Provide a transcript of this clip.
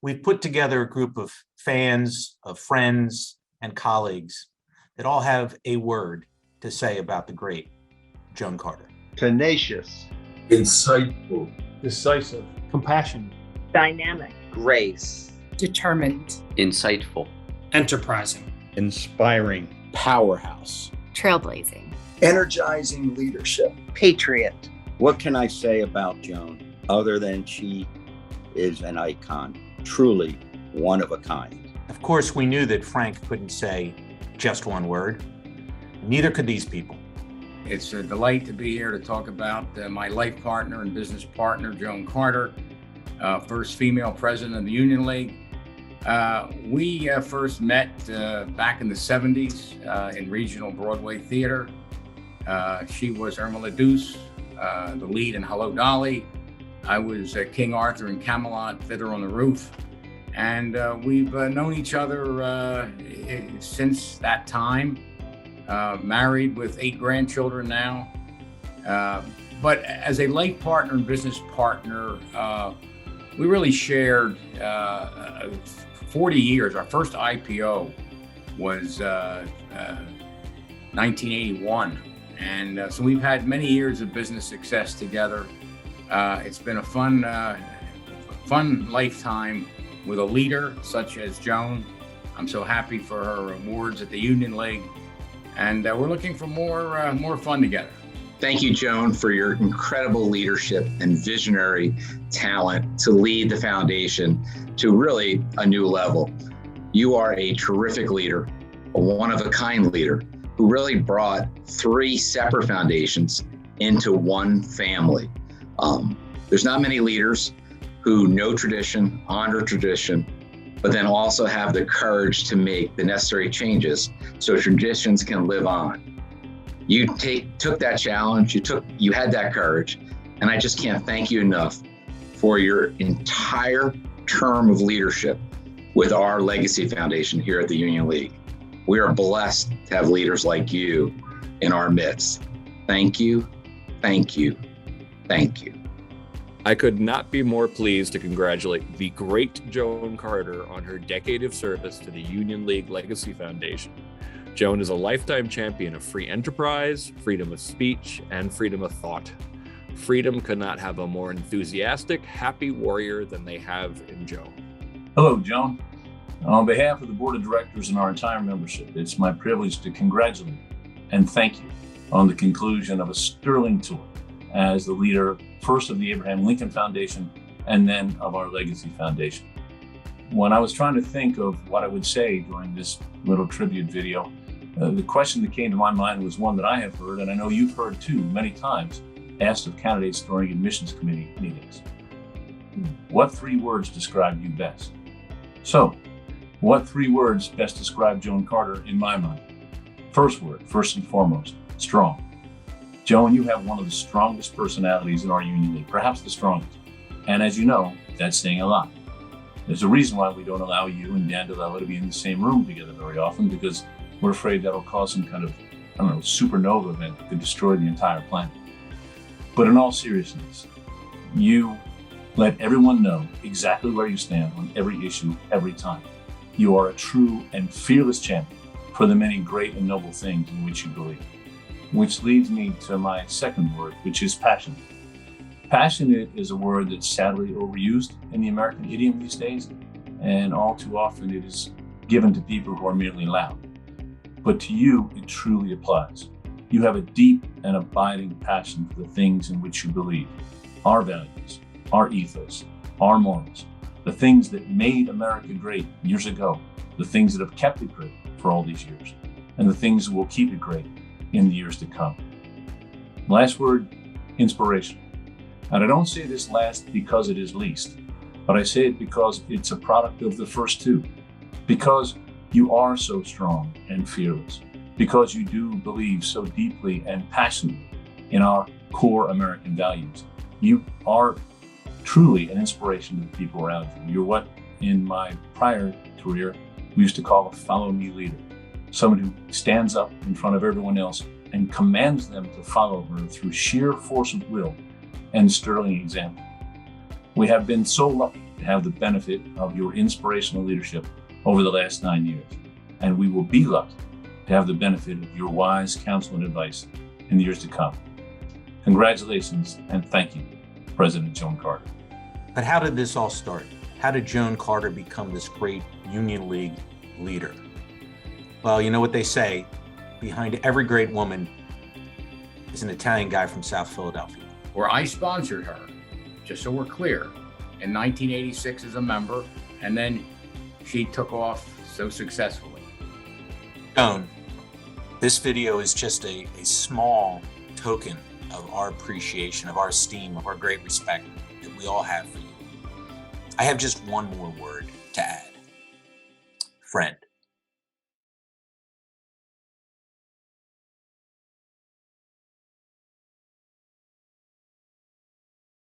We've put together a group of fans, of friends, and colleagues that all have a word to say about the great Joan Carter. Tenacious. Insightful. Decisive. Compassion. Dynamic. Grace. Determined. Insightful. Enterprising. Inspiring. Powerhouse. Trailblazing. Energizing leadership. Patriot. What can I say about Joan other than she is an icon, truly one of a kind? Of course, we knew that Frank couldn't say just one word. Neither could these people. It's a delight to be here to talk about my life partner and business partner, Joan Carter, first female president of the Union League. We first met back in the 70s in regional Broadway theater. She was Irma la Douce, the lead in Hello, Dolly. I was King Arthur in Camelot, Fiddler on the Roof. And we've known each other since that time. Married with 8 grandchildren now. But as a life partner and business partner, we really shared 40 years. Our first IPO was 1981. And so we've had many years of business success together. It's been a fun lifetime with a leader such as Joan. I'm so happy for her awards at the Union League. And we're looking for more fun together. Thank you, Joan, for your incredible leadership and visionary talent to lead the foundation to really a new level. You are a terrific leader, a one-of-a-kind leader who really brought 3 separate foundations into one family. There's not many leaders who know tradition, honor tradition, but then also have the courage to make the necessary changes so traditions can live on. You took that challenge, you had that courage, and I just can't thank you enough for your entire term of leadership with our Legacy Foundation here at the Union League. We are blessed to have leaders like you in our midst. Thank you, thank you, thank you. I could not be more pleased to congratulate the great Joan Carter on her decade of service to the Union League Legacy Foundation. Joan is a lifetime champion of free enterprise, freedom of speech, and freedom of thought. Freedom could not have a more enthusiastic, happy warrior than they have in Joan. Hello, Joan. On behalf of the Board of Directors and our entire membership, it's my privilege to congratulate and thank you on the conclusion of a sterling tour as the leader, first of the Abraham Lincoln Foundation, and then of our Legacy Foundation. When I was trying to think of what I would say during this little tribute video, the question that came to my mind was one that I have heard, and I know you've heard too, many times, asked of candidates during admissions committee meetings. What 3 words describe you best? So, what 3 words best describe Joan Carter in my mind? First word, first and foremost, strong. Joan, you have one of the strongest personalities in our Union League, perhaps the strongest. And as you know, that's saying a lot. There's a reason why we don't allow you and Dan DeLella to be in the same room together very often, because we're afraid that'll cause some kind of, supernova event that could destroy the entire planet. But in all seriousness, you let everyone know exactly where you stand on every issue, every time. You are a true and fearless champion for the many great and noble things in which you believe. Which leads me to my second word, which is passionate. Passionate is a word that's sadly overused in the American idiom these days, and all too often it is given to people who are merely loud. But to you, it truly applies. You have a deep and abiding passion for the things in which you believe, our values, our ethos, our morals, the things that made America great years ago, the things that have kept it great for all these years, and the things that will keep it great in the years to come. Last word, inspiration. And I don't say this last because it is least, but I say it because it's a product of the first 2. Because you are so strong and fearless. Because you do believe so deeply and passionately in our core American values. You are truly an inspiration to the people around you. You're what, in my prior career, we used to call a follow me leader. Someone who stands up in front of everyone else and commands them to follow her through sheer force of will and sterling example. We have been so lucky to have the benefit of your inspirational leadership over the last 9 years. And we will be lucky to have the benefit of your wise counsel and advice in the years to come. Congratulations and thank you, President Joan Carter. But how did this all start? How did Joan Carter become this great Union League leader? Well, you know what they say, behind every great woman is an Italian guy from South Philadelphia. Where I sponsored her, just so we're clear, in 1986 as a member, and then she took off so successfully. Joan, this video is just a small token of our appreciation, of our esteem, of our great respect that we all have for you. I have just one more word to add. Friend.